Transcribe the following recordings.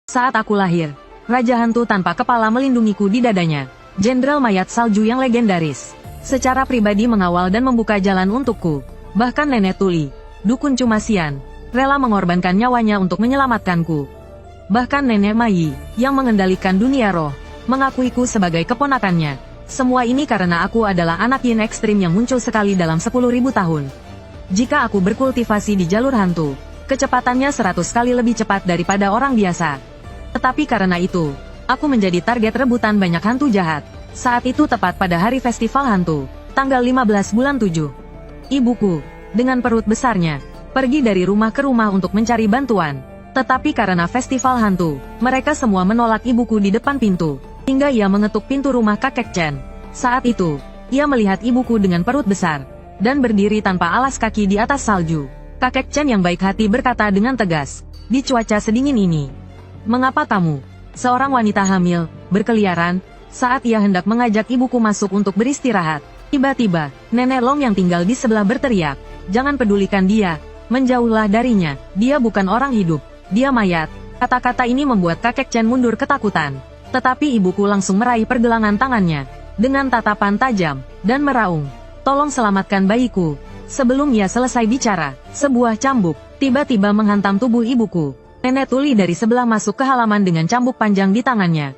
Saat aku lahir, Raja Hantu tanpa kepala melindungiku di dadanya. Jenderal mayat salju yang legendaris. Secara pribadi mengawal dan membuka jalan untukku. Bahkan Nenek Tuli, Dukun Cumasian, rela mengorbankan nyawanya untuk menyelamatkanku. Bahkan Nenek Mai, yang mengendalikan dunia roh, mengakuiku sebagai keponakannya. Semua ini karena aku adalah anak yin ekstrim yang muncul sekali dalam 10.000 tahun. Jika aku berkultivasi di jalur hantu, kecepatannya 100 kali lebih cepat daripada orang biasa. Tetapi karena itu, aku menjadi target rebutan banyak hantu jahat. Saat itu tepat pada hari festival hantu, tanggal 15 bulan 7. Ibuku, dengan perut besarnya, pergi dari rumah ke rumah untuk mencari bantuan. Tetapi karena festival hantu, mereka semua menolak ibuku di depan pintu. Hingga ia mengetuk pintu rumah kakek Chen. Saat itu, ia melihat ibuku dengan perut besar, dan berdiri tanpa alas kaki di atas salju. Kakek Chen yang baik hati berkata dengan tegas, "Di cuaca sedingin ini, mengapa kamu, seorang wanita hamil, berkeliaran?" Saat ia hendak mengajak ibuku masuk untuk beristirahat, tiba-tiba, Nenek Long yang tinggal di sebelah berteriak, "Jangan pedulikan dia, menjauhlah darinya, dia bukan orang hidup, dia mayat." Kata-kata ini membuat kakek Chen mundur ketakutan. Tetapi ibuku langsung meraih pergelangan tangannya, dengan tatapan tajam, dan meraung, "Tolong selamatkan bayiku." Sebelum ia selesai bicara, sebuah cambuk, tiba-tiba menghantam tubuh ibuku. Nenek Tuli dari sebelah masuk ke halaman dengan cambuk panjang di tangannya.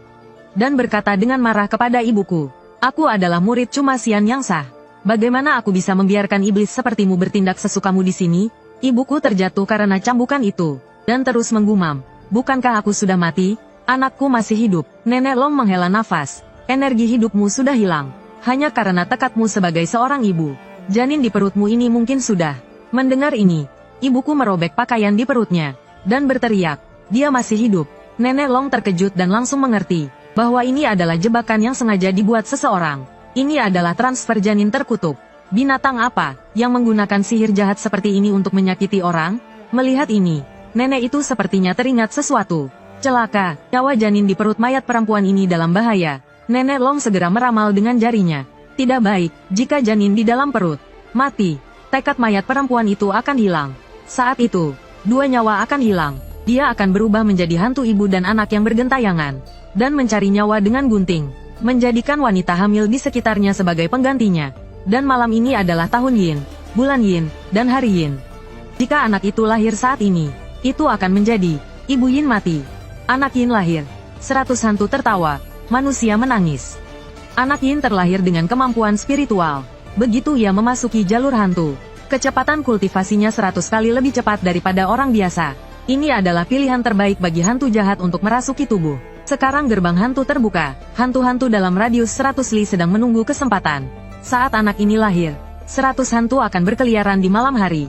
Dan berkata dengan marah kepada ibuku, "Aku adalah murid Cumasian yang sah. Bagaimana aku bisa membiarkan iblis sepertimu bertindak sesukamu di sini?" Ibuku terjatuh karena cambukan itu, dan terus menggumam, "Bukankah aku sudah mati? Anakku masih hidup." Nenek Long menghela nafas. "Energi hidupmu sudah hilang. Hanya karena tekadmu sebagai seorang ibu. Janin di perutmu ini mungkin sudah." Mendengar ini, ibuku merobek pakaian di perutnya, dan berteriak, "Dia masih hidup." Nenek Long terkejut dan langsung mengerti, bahwa ini adalah jebakan yang sengaja dibuat seseorang. Ini adalah transfer janin terkutuk. Binatang apa, yang menggunakan sihir jahat seperti ini untuk menyakiti orang? Melihat ini, nenek itu sepertinya teringat sesuatu. Celaka, nyawa janin di perut mayat perempuan ini dalam bahaya. Nenek Long segera meramal dengan jarinya. Tidak baik, jika janin di dalam perut mati, tekad mayat perempuan itu akan hilang. Saat itu, dua nyawa akan hilang. Dia akan berubah menjadi hantu ibu dan anak yang bergentayangan, dan mencari nyawa dengan gunting, menjadikan wanita hamil di sekitarnya sebagai penggantinya. Dan malam ini adalah tahun Yin, bulan Yin, dan hari Yin. Jika anak itu lahir saat ini, itu akan menjadi ibu Yin mati. Anak Yin lahir. 100 hantu tertawa. Manusia menangis. Anak Yin terlahir dengan kemampuan spiritual. Begitu ia memasuki jalur hantu, kecepatan kultivasinya 100 kali lebih cepat daripada orang biasa. Ini adalah pilihan terbaik bagi hantu jahat untuk merasuki tubuh. Sekarang gerbang hantu terbuka. Hantu-hantu dalam radius 100 li sedang menunggu kesempatan. Saat anak ini lahir, 100 hantu akan berkeliaran di malam hari.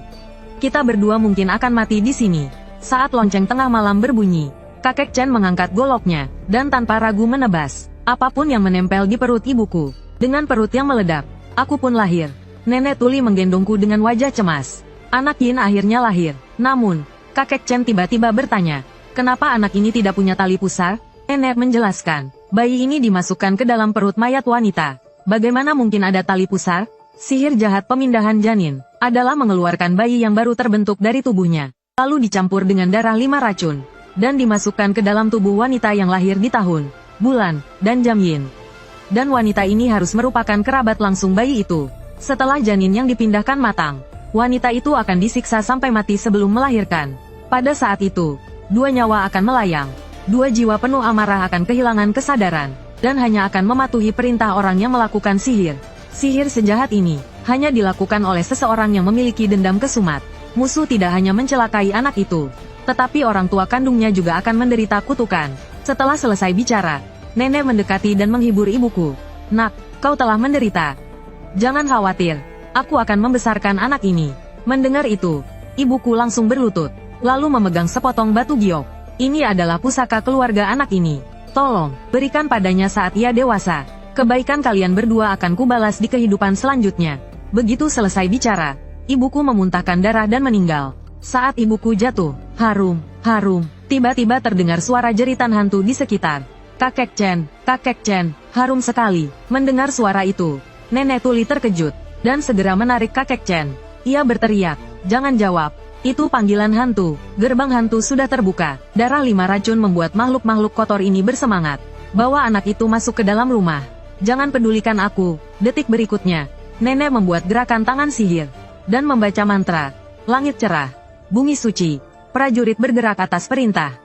Kita berdua mungkin akan mati di sini. Saat lonceng tengah malam berbunyi, kakek Chen mengangkat goloknya, dan tanpa ragu menebas apapun yang menempel di perut ibuku. Dengan perut yang meledak, aku pun lahir. Nenek Tuli menggendongku dengan wajah cemas. Anak Yin akhirnya lahir. Namun, kakek Chen tiba-tiba bertanya, "Kenapa anak ini tidak punya tali pusar?" Nenek menjelaskan, "Bayi ini dimasukkan ke dalam perut mayat wanita. Bagaimana mungkin ada tali pusar?" Sihir jahat pemindahan janin adalah mengeluarkan bayi yang baru terbentuk dari tubuhnya, lalu dicampur dengan darah 5 racun, dan dimasukkan ke dalam tubuh wanita yang lahir di tahun, bulan, dan jam Yin. Dan wanita ini harus merupakan kerabat langsung bayi itu. Setelah janin yang dipindahkan matang, wanita itu akan disiksa sampai mati sebelum melahirkan. Pada saat itu, dua nyawa akan melayang. Dua jiwa penuh amarah akan kehilangan kesadaran, dan hanya akan mematuhi perintah orang yang melakukan sihir. Sihir sejahat ini hanya dilakukan oleh seseorang yang memiliki dendam kesumat. Musuh tidak hanya mencelakai anak itu, tetapi orang tua kandungnya juga akan menderita kutukan. Setelah selesai bicara, nenek mendekati dan menghibur ibuku. "Nak, kau telah menderita. Jangan khawatir, aku akan membesarkan anak ini." Mendengar itu, ibuku langsung berlutut, lalu memegang sepotong batu giok. "Ini adalah pusaka keluarga anak ini. Tolong, berikan padanya saat ia dewasa. Kebaikan kalian berdua akan kubalas di kehidupan selanjutnya." Begitu selesai bicara, ibuku memuntahkan darah dan meninggal. Saat ibuku jatuh, harum, tiba-tiba terdengar suara jeritan hantu di sekitar. Kakek Chen, harum sekali." Mendengar suara itu, Nenek Tuli terkejut, dan segera menarik kakek Chen. Ia berteriak, "Jangan jawab. Itu panggilan hantu. Gerbang hantu sudah terbuka. Darah 5 racun membuat makhluk-makhluk kotor ini bersemangat. Bawa anak itu masuk ke dalam rumah. Jangan pedulikan aku. Detik berikutnya, nenek membuat gerakan tangan sihir dan membaca mantra. Langit cerah. Bumi suci. Prajurit bergerak atas perintah.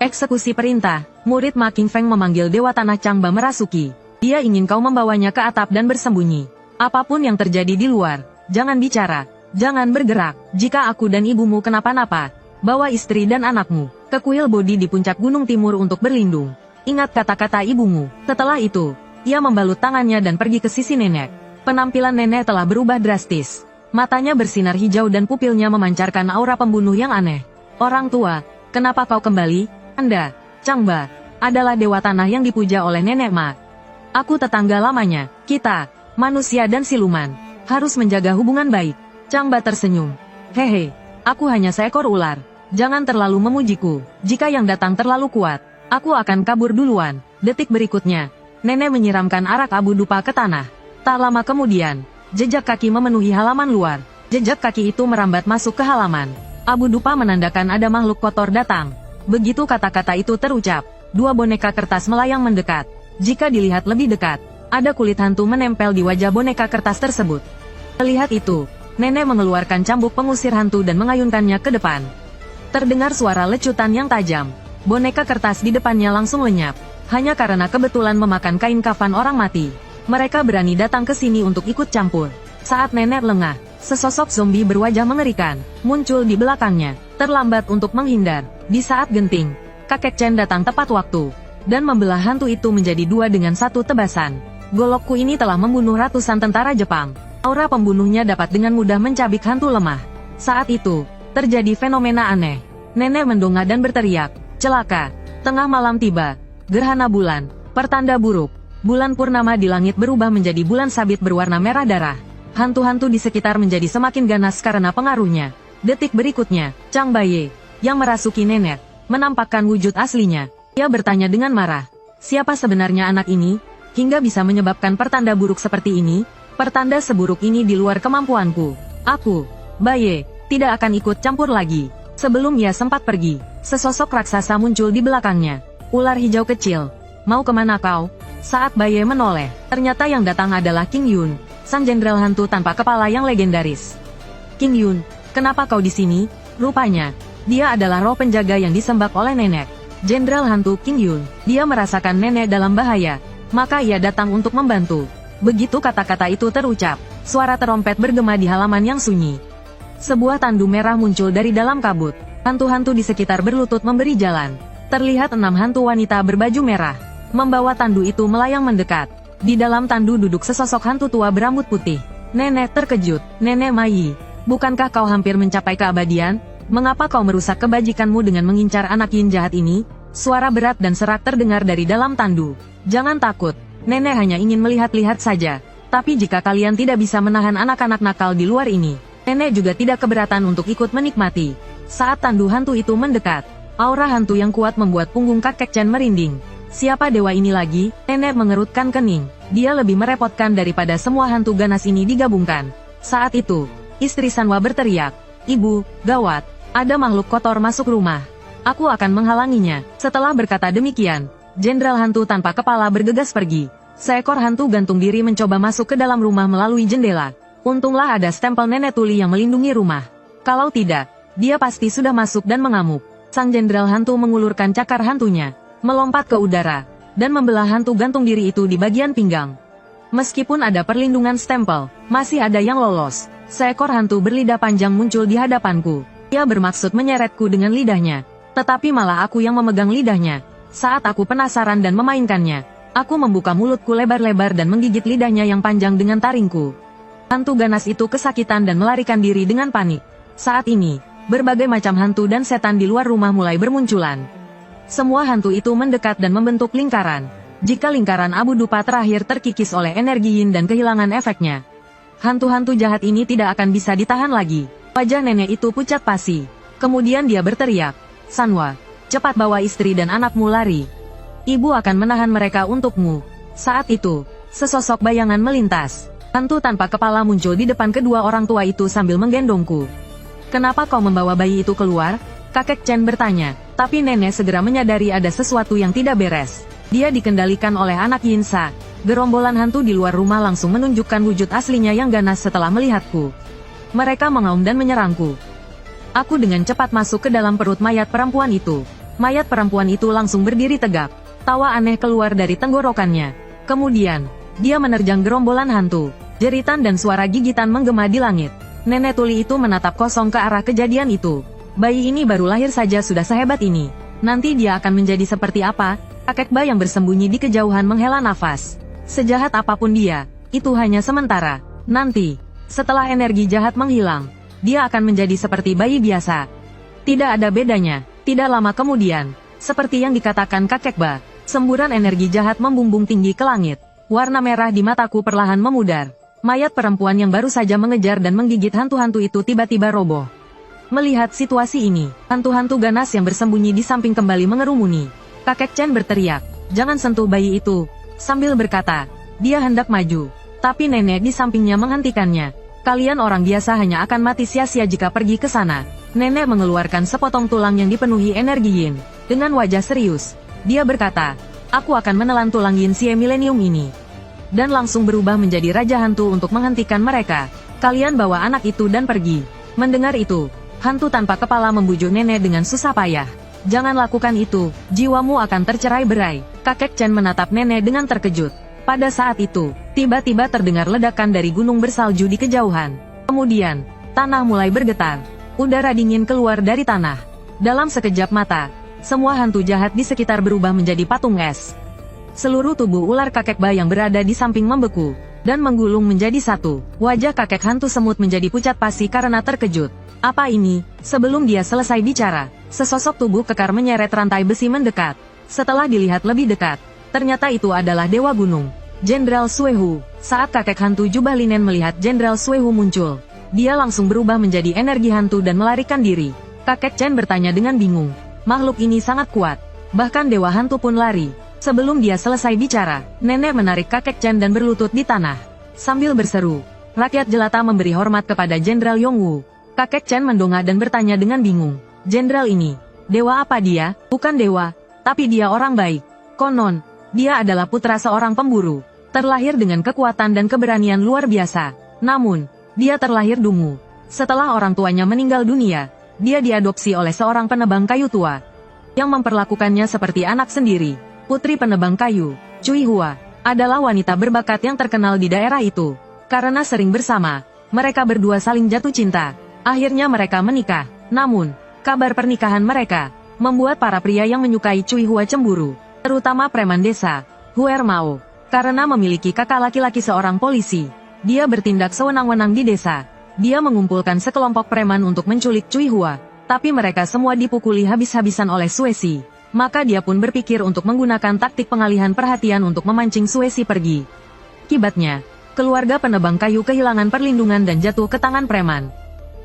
Eksekusi perintah. Murid Ma Qingfeng memanggil Dewa Tanah Changba merasuki. Dia ingin kau membawanya ke atap dan bersembunyi. Apapun yang terjadi di luar, jangan bicara. Jangan bergerak. Jika aku dan ibumu kenapa-napa, bawa istri dan anakmu ke kuil Bodhi di puncak Gunung Timur untuk berlindung. Ingat kata-kata ibumu. Setelah itu, ia membalut tangannya dan pergi ke sisi nenek. Penampilan nenek telah berubah drastis. Matanya bersinar hijau dan pupilnya memancarkan aura pembunuh yang aneh. Orang tua, kenapa kau kembali? Anda, Changba, adalah dewa tanah yang dipuja oleh nenek Ma. Aku tetangga lamanya. Kita, manusia dan siluman, harus menjaga hubungan baik. Changba tersenyum. Hehe, aku hanya seekor ular. Jangan terlalu memujiku. Jika yang datang terlalu kuat, aku akan kabur duluan. Detik berikutnya, nenek menyiramkan arak abu dupa ke tanah. Tak lama kemudian, jejak kaki memenuhi halaman luar. Jejak kaki itu merambat masuk ke halaman. Abu dupa menandakan ada makhluk kotor datang. Begitu kata-kata itu terucap, 2 boneka kertas melayang mendekat. Jika dilihat lebih dekat, ada kulit hantu menempel di wajah boneka kertas tersebut. Melihat itu, nenek mengeluarkan cambuk pengusir hantu dan mengayunkannya ke depan. Terdengar suara lecutan yang tajam. Boneka kertas di depannya langsung lenyap. Hanya karena kebetulan memakan kain kafan orang mati, mereka berani datang ke sini untuk ikut campur. Saat nenek lengah, sesosok zombie berwajah mengerikan muncul di belakangnya. Terlambat untuk menghindar. Di saat genting, kakek Chen datang tepat waktu dan membelah hantu itu menjadi 2 dengan 1 tebasan. Golokku ini telah membunuh ratusan tentara Jepang. Aura pembunuhnya dapat dengan mudah mencabik hantu lemah. Saat itu, terjadi fenomena aneh. Nenek mendongak dan berteriak, celaka. Tengah malam tiba. Gerhana bulan. Pertanda buruk. Bulan purnama di langit berubah menjadi bulan sabit berwarna merah darah. Hantu-hantu di sekitar menjadi semakin ganas karena pengaruhnya. Detik berikutnya, Chang Baye, yang merasuki nenek, menampakkan wujud aslinya. Ia bertanya dengan marah, siapa sebenarnya anak ini, hingga bisa menyebabkan pertanda buruk seperti ini? Pertanda seburuk ini di luar kemampuanku. Aku, Baye, tidak akan ikut campur lagi. Sebelum ia sempat pergi, sesosok raksasa muncul di belakangnya. Ular hijau kecil. Mau kemana kau? Saat Baye menoleh, ternyata yang datang adalah King Yun, sang jenderal hantu tanpa kepala yang legendaris. King Yun, kenapa kau di sini? Rupanya, dia adalah roh penjaga yang disembah oleh nenek. Jenderal hantu King Yun, dia merasakan nenek dalam bahaya, maka ia datang untuk membantu. Begitu kata-kata itu terucap, suara terompet bergema di halaman yang sunyi. Sebuah tandu merah muncul dari dalam kabut. Hantu-hantu di sekitar berlutut memberi jalan. Terlihat 6 hantu wanita berbaju merah, membawa tandu itu melayang mendekat. Di dalam tandu duduk sesosok hantu tua berambut putih. Nenek terkejut. Nenek Mai, bukankah kau hampir mencapai keabadian? Mengapa kau merusak kebajikanmu dengan mengincar anak yin jahat ini? Suara berat dan serak terdengar dari dalam tandu. Jangan takut, nenek hanya ingin melihat-lihat saja. Tapi jika kalian tidak bisa menahan anak-anak nakal di luar ini, nenek juga tidak keberatan untuk ikut menikmati. Saat tandu hantu itu mendekat, aura hantu yang kuat membuat punggung kakek Chen merinding. Siapa dewa ini lagi? Nenek mengerutkan kening. Dia lebih merepotkan daripada semua hantu ganas ini digabungkan. Saat itu, istri Sanwa berteriak, "Ibu, gawat, ada makhluk kotor masuk rumah. Aku akan menghalanginya." Setelah berkata demikian, jenderal hantu tanpa kepala bergegas pergi. Seekor hantu gantung diri mencoba masuk ke dalam rumah melalui jendela. Untunglah ada stempel nenek tuli yang melindungi rumah. Kalau tidak, dia pasti sudah masuk dan mengamuk. Sang jenderal hantu mengulurkan cakar hantunya, melompat ke udara, dan membelah hantu gantung diri itu di bagian pinggang. Meskipun ada perlindungan stempel, masih ada yang lolos. Seekor hantu berlidah panjang muncul di hadapanku. Ia bermaksud menyeretku dengan lidahnya, tetapi malah aku yang memegang lidahnya. Saat aku penasaran dan memainkannya, aku membuka mulutku lebar-lebar dan menggigit lidahnya yang panjang dengan taringku. Hantu ganas itu kesakitan dan melarikan diri dengan panik. Saat ini, berbagai macam hantu dan setan di luar rumah mulai bermunculan. Semua hantu itu mendekat dan membentuk lingkaran. Jika lingkaran abu dupa terakhir terkikis oleh energi yin dan kehilangan efeknya, hantu-hantu jahat ini tidak akan bisa ditahan lagi. Wajah nenek itu pucat pasi. Kemudian dia berteriak, "Sanwa, cepat bawa istri dan anakmu lari. Ibu akan menahan mereka untukmu." Saat itu, sesosok bayangan melintas. Hantu tanpa kepala muncul di depan kedua orang tua itu sambil menggendongku. Kenapa kau membawa bayi itu keluar? Kakek Chen bertanya, tapi nenek segera menyadari ada sesuatu yang tidak beres. Dia dikendalikan oleh anak Yinsa. Gerombolan hantu di luar rumah langsung menunjukkan wujud aslinya yang ganas setelah melihatku. Mereka mengaum dan menyerangku. Aku dengan cepat masuk ke dalam perut mayat perempuan itu. Mayat perempuan itu langsung berdiri tegak. Tawa aneh keluar dari tenggorokannya. Kemudian, dia menerjang gerombolan hantu. Jeritan dan suara gigitan menggema di langit. Nenek tuli itu menatap kosong ke arah kejadian itu. Bayi ini baru lahir saja sudah sehebat ini. Nanti dia akan menjadi seperti apa? Kakek Ba yang bersembunyi di kejauhan menghela nafas. Sejahat apapun dia, itu hanya sementara. Nanti, setelah energi jahat menghilang, dia akan menjadi seperti bayi biasa. Tidak ada bedanya. Tidak lama kemudian, seperti yang dikatakan kakek Ba, semburan energi jahat membumbung tinggi ke langit. Warna merah di mataku perlahan memudar. Mayat perempuan yang baru saja mengejar dan menggigit hantu-hantu itu tiba-tiba roboh. Melihat situasi ini, hantu-hantu ganas yang bersembunyi di samping kembali mengerumuni. Kakek Chen berteriak, "Jangan sentuh bayi itu!" Sambil berkata, dia hendak maju. Tapi nenek di sampingnya menghentikannya. "Kalian orang biasa hanya akan mati sia-sia jika pergi ke sana." Nenek mengeluarkan sepotong tulang yang dipenuhi energi yin. Dengan wajah serius, dia berkata, "Aku akan menelan tulang yin sie milenium ini." Dan langsung berubah menjadi raja hantu untuk menghentikan mereka. "Kalian bawa anak itu dan pergi." Mendengar itu, hantu tanpa kepala membujuk nenek dengan susah payah. "Jangan lakukan itu, jiwamu akan tercerai-berai." Kakek Chen menatap nenek dengan terkejut. Pada saat itu, tiba-tiba terdengar ledakan dari gunung bersalju di kejauhan. Kemudian, tanah mulai bergetar. Udara dingin keluar dari tanah. Dalam sekejap mata, semua hantu jahat di sekitar berubah menjadi patung es. Seluruh tubuh ular kakek Ba yang berada di samping membeku, dan menggulung menjadi satu. Wajah kakek hantu semut menjadi pucat pasi karena terkejut. "Apa ini?" Sebelum dia selesai bicara, sesosok tubuh kekar menyeret rantai besi mendekat. Setelah dilihat lebih dekat, ternyata itu adalah Dewa Gunung, Jenderal Suehu. Saat kakek hantu jubah linen melihat Jenderal Suehu muncul, dia langsung berubah menjadi energi hantu dan melarikan diri. Kakek Chen bertanya dengan bingung, "Makhluk ini sangat kuat. Bahkan Dewa Hantu pun lari." Sebelum dia selesai bicara, nenek menarik kakek Chen dan berlutut di tanah. Sambil berseru, "Rakyat jelata memberi hormat kepada Jenderal Yongwu." Kakek Chen mendongak dan bertanya dengan bingung, "Jenderal ini, dewa apa dia?" "Bukan dewa, tapi dia orang baik. Konon, dia adalah putra seorang pemburu. Terlahir dengan kekuatan dan keberanian luar biasa. Namun, dia terlahir dungu. Setelah orang tuanya meninggal dunia, dia diadopsi oleh seorang penebang kayu tua, yang memperlakukannya seperti anak sendiri. Putri penebang kayu, Cui Hua, adalah wanita berbakat yang terkenal di daerah itu. Karena sering bersama, mereka berdua saling jatuh cinta. Akhirnya mereka menikah. Namun, kabar pernikahan mereka membuat para pria yang menyukai Cui Hua cemburu, terutama preman desa, Huer Mao. Karena memiliki kakak laki-laki seorang polisi, dia bertindak sewenang-wenang di desa. Dia mengumpulkan sekelompok preman untuk menculik Cui Hua, tapi mereka semua dipukuli habis-habisan oleh Suesi. Maka dia pun berpikir untuk menggunakan taktik pengalihan perhatian untuk memancing Suesi pergi. Akibatnya, keluarga penebang kayu kehilangan perlindungan dan jatuh ke tangan preman.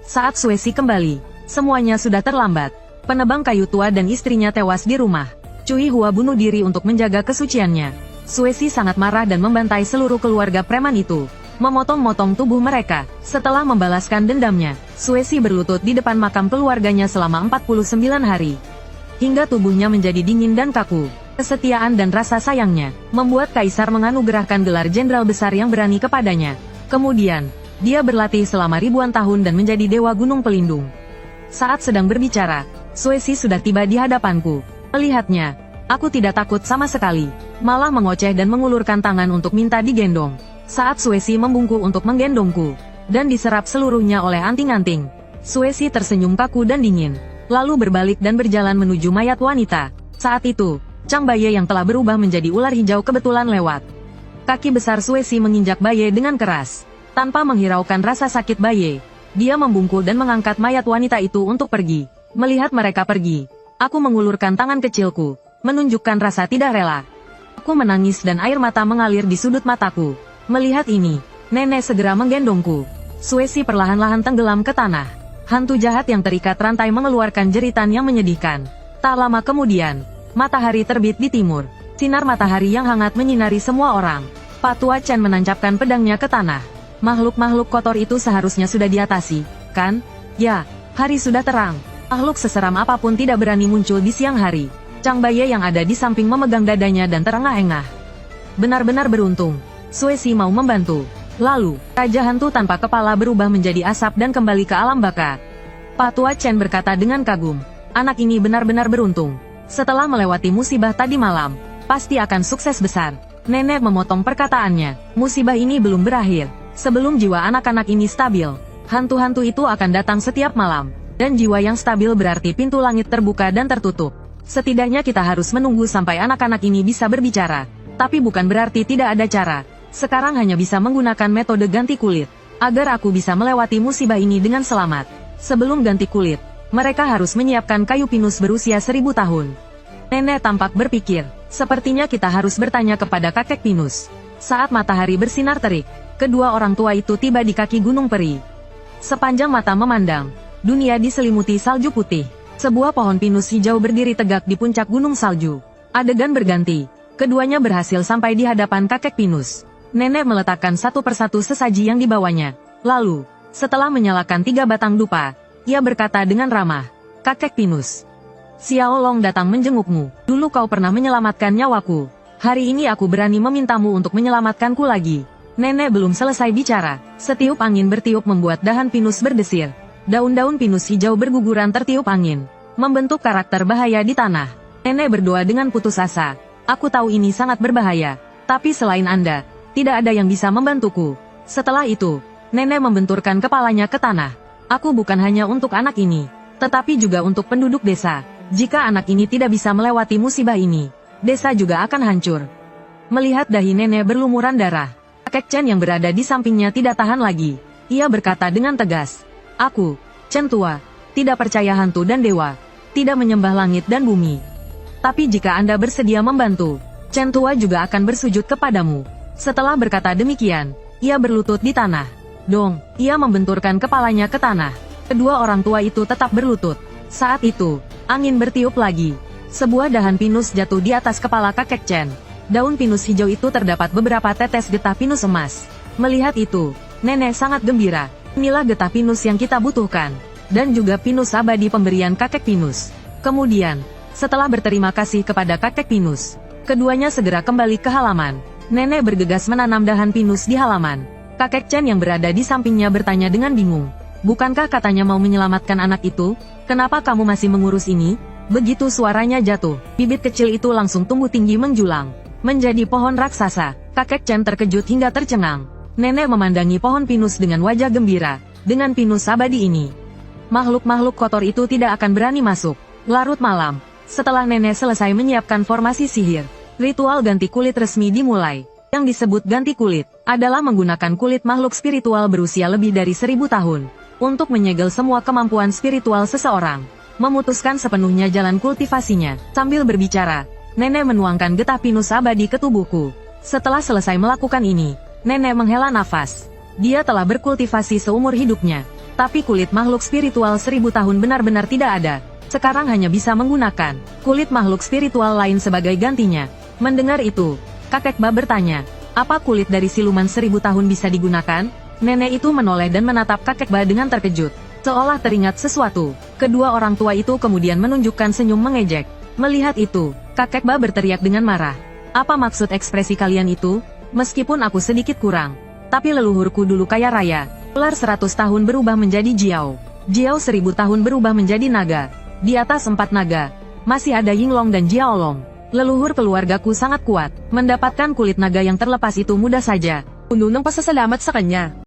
Saat Suesi kembali, semuanya sudah terlambat. Penebang kayu tua dan istrinya tewas di rumah. Cui Hua bunuh diri untuk menjaga kesuciannya. Suesi sangat marah dan membantai seluruh keluarga preman itu, memotong-motong tubuh mereka. Setelah membalaskan dendamnya, Suesi berlutut di depan makam keluarganya selama 49 hari. Hingga tubuhnya menjadi dingin dan kaku. Kesetiaan dan rasa sayangnya membuat Kaisar menganugerahkan gelar Jenderal Besar yang berani kepadanya. Kemudian, dia berlatih selama ribuan tahun dan menjadi Dewa Gunung Pelindung. Saat sedang berbicara, Suesi sudah tiba di hadapanku. Melihatnya, aku tidak takut sama sekali, malah mengoceh dan mengulurkan tangan untuk minta digendong. Saat Suesi membungkuk untuk menggendongku, dan diserap seluruhnya oleh anting-anting, Suesi tersenyum kaku dan dingin, lalu berbalik dan berjalan menuju mayat wanita. Saat itu, Chang Baye yang telah berubah menjadi ular hijau kebetulan lewat. Kaki besar Suesi menginjak Baye dengan keras. Tanpa menghiraukan rasa sakit Baye, dia membungkuk dan mengangkat mayat wanita itu untuk pergi. Melihat mereka pergi, aku mengulurkan tangan kecilku, menunjukkan rasa tidak rela. Aku menangis dan air mata mengalir di sudut mataku. Melihat ini, nenek segera menggendongku. Suesi perlahan-lahan tenggelam ke tanah. Hantu jahat yang terikat rantai mengeluarkan jeritan yang menyedihkan. Tak lama kemudian, matahari terbit di timur. Sinar matahari yang hangat menyinari semua orang. Pak Tua Chen menancapkan pedangnya ke tanah. Makhluk-makhluk kotor itu seharusnya sudah diatasi, kan? Ya, Hari sudah terang. Makhluk seseram apapun tidak berani muncul di siang hari. Chang Baye yang ada di samping memegang dadanya dan terengah-engah. Benar-benar beruntung. Suesi mau membantu. Lalu, Raja Hantu tanpa kepala berubah menjadi asap dan kembali ke alam baka. Patua Chen berkata dengan kagum. Anak ini benar-benar beruntung. Setelah melewati musibah tadi malam, pasti akan sukses besar. Nenek memotong perkataannya. Musibah ini belum berakhir. Sebelum jiwa anak-anak ini stabil, hantu-hantu itu akan datang setiap malam. Dan jiwa yang stabil berarti pintu langit terbuka dan tertutup. Setidaknya kita harus menunggu sampai anak-anak ini bisa berbicara. Tapi bukan berarti tidak ada cara. Sekarang hanya bisa menggunakan metode ganti kulit. Agar aku bisa melewati musibah ini dengan selamat. Sebelum ganti kulit, mereka harus menyiapkan kayu pinus berusia 1000 tahun. Nenek tampak berpikir, sepertinya kita harus bertanya kepada kakek pinus. Saat matahari bersinar terik, kedua orang tua itu tiba di kaki Gunung Peri. Sepanjang mata memandang, dunia diselimuti salju putih. Sebuah pohon pinus hijau berdiri tegak di puncak gunung salju. Adegan berganti, keduanya berhasil sampai di hadapan kakek pinus. Nenek meletakkan satu persatu sesaji yang dibawanya. Lalu, setelah menyalakan 3 batang dupa, ia berkata dengan ramah, "Kakek pinus, Xiao Long datang menjengukmu. Dulu kau pernah menyelamatkan nyawaku. Hari ini aku berani memintamu untuk menyelamatkanku lagi." Nenek belum selesai bicara. Setiup angin bertiup membuat dahan pinus berdesir. Daun-daun pinus hijau berguguran tertiup angin, membentuk karakter bahaya di tanah. Nenek berdoa dengan putus asa. Aku tahu ini sangat berbahaya. Tapi selain Anda, tidak ada yang bisa membantuku. Setelah itu, nenek membenturkan kepalanya ke tanah. Aku bukan hanya untuk anak ini, tetapi juga untuk penduduk desa. Jika anak ini tidak bisa melewati musibah ini, desa juga akan hancur. Melihat dahi nenek berlumuran darah, kakek Chen yang berada di sampingnya tidak tahan lagi. Ia berkata dengan tegas, "Aku, Chen tua, tidak percaya hantu dan dewa, tidak menyembah langit dan bumi. Tapi jika Anda bersedia membantu, Chen tua juga akan bersujud kepadamu." Setelah berkata demikian, ia berlutut di tanah. Dong, ia membenturkan kepalanya ke tanah. Kedua orang tua itu tetap berlutut. Saat itu, angin bertiup lagi. Sebuah dahan pinus jatuh di atas kepala kakek Chen. Daun pinus hijau itu terdapat beberapa tetes getah pinus emas. Melihat itu, nenek sangat gembira. Inilah getah pinus yang kita butuhkan. Dan juga pinus abadi pemberian kakek pinus. Kemudian, setelah berterima kasih kepada kakek pinus, keduanya segera kembali ke halaman. Nenek bergegas menanam dahan pinus di halaman. Kakek Chen yang berada di sampingnya bertanya dengan bingung. "Bukankah katanya mau menyelamatkan anak itu? Kenapa kamu masih mengurus ini?" Begitu suaranya jatuh, bibit kecil itu langsung tumbuh tinggi menjulang. Menjadi pohon raksasa. Kakek Chen terkejut hingga tercengang. Nenek memandangi pohon pinus dengan wajah gembira. Dengan pinus abadi ini, makhluk-makhluk kotor itu tidak akan berani masuk. Larut malam. Setelah nenek selesai menyiapkan formasi sihir, ritual ganti kulit resmi dimulai. Yang disebut ganti kulit, adalah menggunakan kulit makhluk spiritual berusia lebih dari 1000 tahun, untuk menyegel semua kemampuan spiritual seseorang, memutuskan sepenuhnya jalan kultivasinya. Sambil berbicara, nenek menuangkan getah pinus abadi ke tubuhku. Setelah selesai melakukan ini, nenek menghela nafas. Dia telah berkultivasi seumur hidupnya, tapi kulit makhluk spiritual 1000 tahun benar-benar tidak ada. Sekarang hanya bisa menggunakan kulit makhluk spiritual lain sebagai gantinya. Mendengar itu, kakek Ba bertanya, "Apa kulit dari siluman 1000 tahun bisa digunakan?" Nenek itu menoleh dan menatap kakek Ba dengan terkejut. Seolah teringat sesuatu, kedua orang tua itu kemudian menunjukkan senyum mengejek. Melihat itu, kakek Ba berteriak dengan marah. "Apa maksud ekspresi kalian itu? Meskipun aku sedikit kurang, tapi leluhurku dulu kaya raya. Ular 100 tahun berubah menjadi Jiao. Jiao 1000 tahun berubah menjadi naga. Di atas 4 naga, masih ada Yinglong dan Jiaolong. Leluhur keluargaku sangat kuat. Mendapatkan kulit naga yang terlepas itu mudah saja. Puno ng pasasalamat sa kanya."